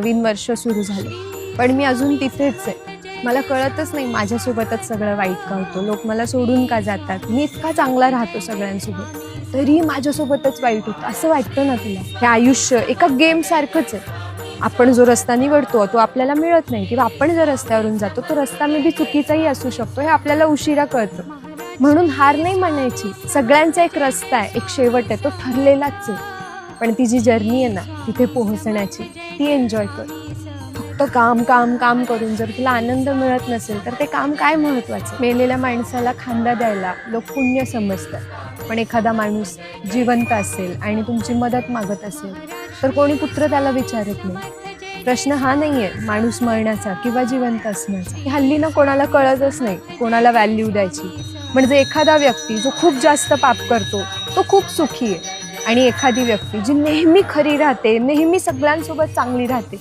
नवीन वर्ष सुरू झालं, पण मी अजून तिथेच आहे. मला कळतच नाही माझ्यासोबतच सगळं वाईट का होतं, लोक मला सोडून का जातात. मी इतका चांगला राहतो सगळ्यांसोबत, तरी माझ्यासोबतच वाईट होतं. असं वाटतं ना तुला? हे आयुष्य एका गेम सारखंच आहे. आपण जो रस्ता निवडतो तो आपल्याला मिळत नाही, किंवा आपण जर रस्त्यावरून जातो तो रस्ता मे बी चुकीचाही असू शकतो, हे आपल्याला उशिरा कळतं. म्हणून हार नाही मानायची. सगळ्यांचा एक रस्ता आहे, एक शेवट आहे, तो ठरलेलाच आहे. पण ती जी जर्नी आहे ना तिथे पोहोचण्याची, ती एन्जॉय कर. फक्त काम काम काम करून जर तुला आनंद मिळत नसेल तर ते काम काय महत्वाचं? मेलेल्या माणसाला खांदा द्यायला लोक पुण्य समजतात, पण एखादा माणूस जिवंत असेल आणि तुमची मदत मागत असेल तर कोणी पुत्र त्याला विचारत नाही. प्रश्न हा नाहीये माणूस मरण्याचा किंवा जिवंत असण्याचा. हल्ली ना कोणाला कळतच नाही कोणाला व्हॅल्यू द्यायची. म्हणजे एखादा व्यक्ती जो खूप जास्त पाप करतो तो खूप सुखी आहे, आणि एखादी व्यक्ती जी नेहमी खरी राहते, नेहमी सगळ्यांसोबत चांगली राहते,